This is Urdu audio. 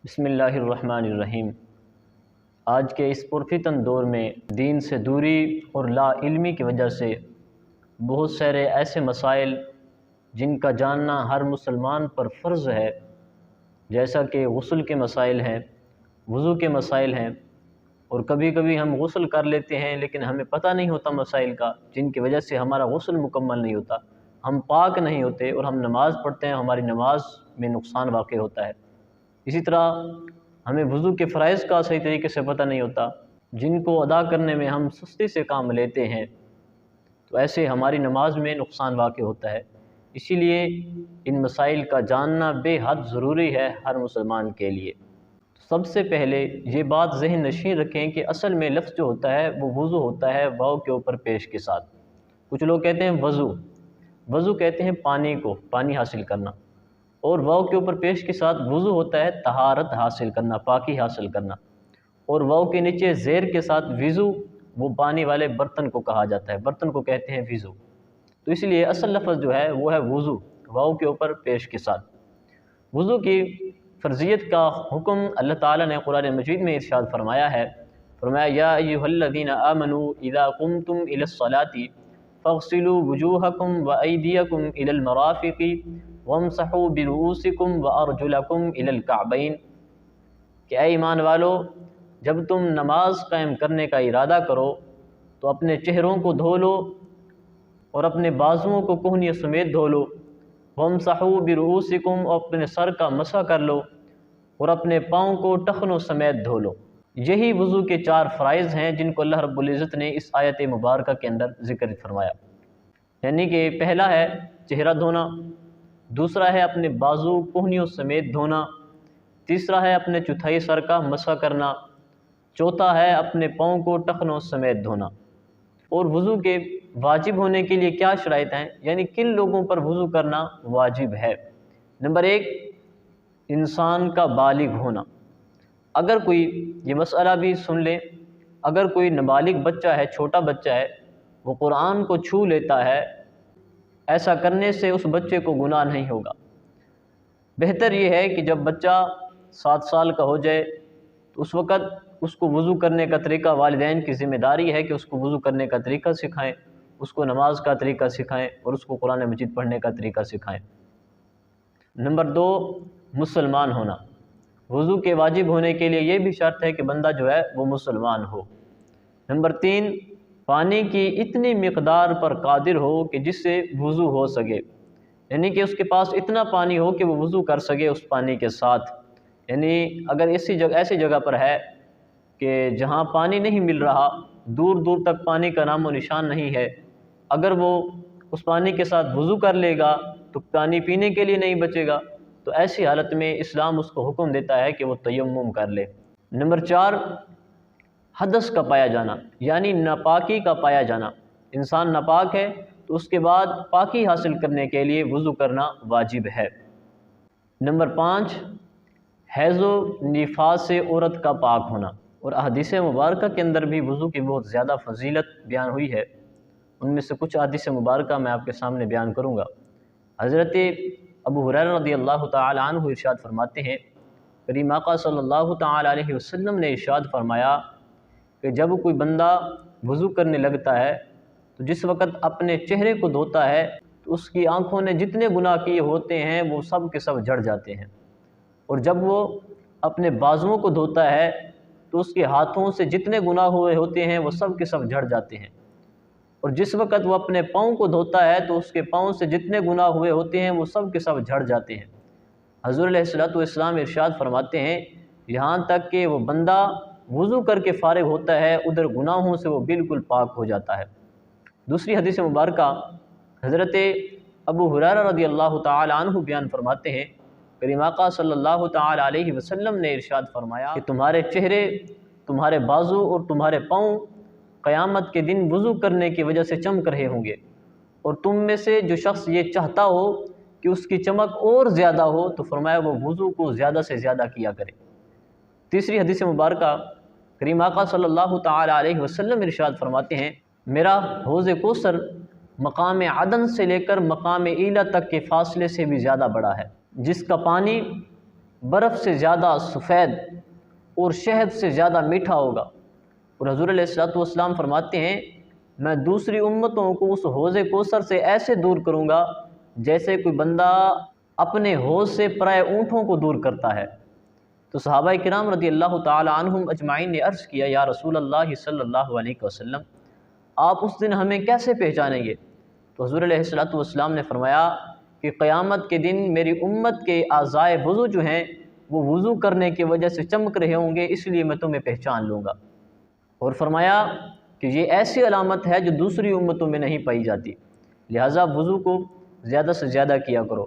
بسم اللہ الرحمن الرحیم۔ آج کے اس پرفتن دور میں دین سے دوری اور لا علمی کی وجہ سے بہت سارے ایسے مسائل جن کا جاننا ہر مسلمان پر فرض ہے، جیسا کہ غسل کے مسائل ہیں، وضو کے مسائل ہیں، اور کبھی کبھی ہم غسل کر لیتے ہیں لیکن ہمیں پتہ نہیں ہوتا مسائل کا، جن کی وجہ سے ہمارا غسل مکمل نہیں ہوتا، ہم پاک نہیں ہوتے اور ہم نماز پڑھتے ہیں، ہماری نماز میں نقصان واقع ہوتا ہے۔ اسی طرح ہمیں وضو کے فرائض کا صحیح طریقے سے پتہ نہیں ہوتا، جن کو ادا کرنے میں ہم سستی سے کام لیتے ہیں، تو ایسے ہماری نماز میں نقصان واقع ہوتا ہے۔ اسی لیے ان مسائل کا جاننا بے حد ضروری ہے ہر مسلمان کے لیے۔ سب سے پہلے یہ بات ذہن نشین رکھیں کہ اصل میں لفظ جو ہوتا ہے وہ وضو ہوتا ہے واو کے اوپر پیش کے ساتھ۔ کچھ لوگ کہتے ہیں وضو کہتے ہیں پانی کو، پانی حاصل کرنا، اور واو کے اوپر پیش کے ساتھ وضو ہوتا ہے طہارت حاصل کرنا، پاکی حاصل کرنا، اور واو کے نیچے زیر کے ساتھ وضو، وہ پانی والے برتن کو کہا جاتا ہے، برتن کو کہتے ہیں وضو۔ تو اس لیے اصل لفظ جو ہے وہ ہے وضو، واو کے اوپر پیش کے ساتھ۔ وضو کی فرضیت کا حکم اللہ تعالیٰ نے قرآن مجید میں ارشاد فرمایا ہے، فرمایا یا ایھا الذین آمنوا اذا قمتم الی الصلاۃ فاغسلوا وجوہکم وایدیکم الی المرافق وامسحوا برؤوسکم وارجلکم الی الکعبین، کہ اے ایمان والو، جب تم نماز قائم کرنے کا ارادہ کرو تو اپنے چہروں کو دھو لو اور اپنے بازوؤں کو کہنیوں سمیت دھو لو، وامسحوا برؤوسکم، اور اپنے سر کا مسح کر لو، اور اپنے پاؤں کو ٹخنوں سمیت دھو لو۔ یہی وضو کے 4 فرائض ہیں جن کو اللہ رب العزت نے اس آیت مبارکہ کے اندر ذکر فرمایا، یعنی کہ پہلا ہے چہرہ دھونا، دوسرا ہے اپنے بازو کہنیوں سمیت دھونا، تیسرا ہے اپنے چوتھائی سر کا مسح کرنا، چوتھا ہے اپنے پاؤں کو ٹخنوں سمیت دھونا۔ اور وضو کے واجب ہونے کے لیے کیا شرائط ہیں، یعنی کن لوگوں پر وضو کرنا واجب ہے؟ نمبر 1، انسان کا بالغ ہونا۔ اگر کوئی، یہ مسئلہ بھی سن لیں، اگر کوئی نابالغ بچہ ہے، چھوٹا بچہ ہے، وہ قرآن کو چھو لیتا ہے، ایسا کرنے سے اس بچے کو گناہ نہیں ہوگا۔ بہتر یہ ہے کہ جب بچہ 7 سال کا ہو جائے تو اس وقت اس کو وضو کرنے کا طریقہ، والدین کی ذمہ داری ہے کہ اس کو وضو کرنے کا طریقہ سکھائیں، اس کو نماز کا طریقہ سکھائیں، اور اس کو قرآن مجید پڑھنے کا طریقہ سکھائیں۔ نمبر 2، مسلمان ہونا۔ وضو کے واجب ہونے کے لیے یہ بھی شرط ہے کہ بندہ جو ہے وہ مسلمان ہو۔ نمبر 3، پانی کی اتنی مقدار پر قادر ہو کہ جس سے وضو ہو سکے، یعنی کہ اس کے پاس اتنا پانی ہو کہ وہ وضو کر سکے اس پانی کے ساتھ۔ یعنی اگر ایسی جگہ پر ہے کہ جہاں پانی نہیں مل رہا، دور دور تک پانی کا نام و نشان نہیں ہے، اگر وہ اس پانی کے ساتھ وضو کر لے گا تو پانی پینے کے لیے نہیں بچے گا، تو ایسی حالت میں اسلام اس کو حکم دیتا ہے کہ وہ تیمم کر لے۔ نمبر 4، حدث کا پایا جانا، یعنی ناپاکی کا پایا جانا۔ انسان ناپاک ہے تو اس کے بعد پاکی حاصل کرنے کے لیے وضو کرنا واجب ہے۔ نمبر 5، حیض و نفاس سے عورت کا پاک ہونا۔ اور احادیث مبارکہ کے اندر بھی وضو کی بہت زیادہ فضیلت بیان ہوئی ہے، ان میں سے کچھ احادیث مبارکہ میں آپ کے سامنے بیان کروں گا۔ حضرت ابو ہریرہ رضی اللہ تعالی عنہ ارشاد فرماتے ہیں، کریم آقا صلی اللہ تعالی علیہ وسلم نے ارشاد فرمایا کہ جب کوئی بندہ وضو کرنے لگتا ہے تو جس وقت اپنے چہرے کو دھوتا ہے تو اس کی آنکھوں نے جتنے گناہ کیے ہوتے ہیں وہ سب کے سب جھڑ جاتے ہیں، اور جب وہ اپنے بازوؤں کو دھوتا ہے تو اس کے ہاتھوں سے جتنے گناہ ہوئے ہوتے ہیں وہ سب کے سب جھڑ جاتے ہیں، اور جس وقت وہ اپنے پاؤں کو دھوتا ہے تو اس کے پاؤں سے جتنے گناہ ہوئے ہوتے ہیں وہ سب کے سب جھڑ جاتے ہیں۔ حضور علیہ الصلوۃ والسلام ارشاد فرماتے ہیں، یہاں تک کہ وہ بندہ وضو کر کے فارغ ہوتا ہے ادھر گناہوں سے وہ بالکل پاک ہو جاتا ہے۔ دوسری حدیث مبارکہ حضرت ابو ہریرہ رضی اللہ تعالی عنہ بیان فرماتے ہیں، کریم آقا صلی اللہ تعالی علیہ وسلم نے ارشاد فرمایا کہ تمہارے چہرے، تمہارے بازو اور تمہارے پاؤں قیامت کے دن وضو کرنے کی وجہ سے چمک رہے ہوں گے، اور تم میں سے جو شخص یہ چاہتا ہو کہ اس کی چمک اور زیادہ ہو تو فرمایا وہ وضو کو زیادہ سے زیادہ کیا کرے۔ تیسری حدیث مبارکہ کریم آقا صلی اللہ تعالی علیہ وسلم ارشاد فرماتے ہیں، میرا حوض کوثر مقام عدن سے لے کر مقام ایلا تک کے فاصلے سے بھی زیادہ بڑا ہے، جس کا پانی برف سے زیادہ سفید اور شہد سے زیادہ میٹھا ہوگا۔ اور حضور علیہ الصلوۃ والسلام فرماتے ہیں میں دوسری امتوں کو اس حوض کوثر سے ایسے دور کروں گا جیسے کوئی بندہ اپنے حوض سے پرائے اونٹوں کو دور کرتا ہے۔ تو صحابہ کرام رضی اللہ تعالی عنہم اجمعین نے عرض کیا یا رسول اللہ صلی اللہ علیہ وسلم آپ اس دن ہمیں کیسے پہچانیں گے؟ تو حضور علیہ الصلوۃ والسلام نے فرمایا کہ قیامت کے دن میری امت کے اعضائے وضو جو ہیں وہ وضو کرنے کی وجہ سے چمک رہے ہوں گے، اس لیے میں تمہیں پہچان لوں گا۔ اور فرمایا کہ یہ ایسی علامت ہے جو دوسری امتوں میں نہیں پائی جاتی، لہٰذا وضو کو زیادہ سے زیادہ کیا کرو۔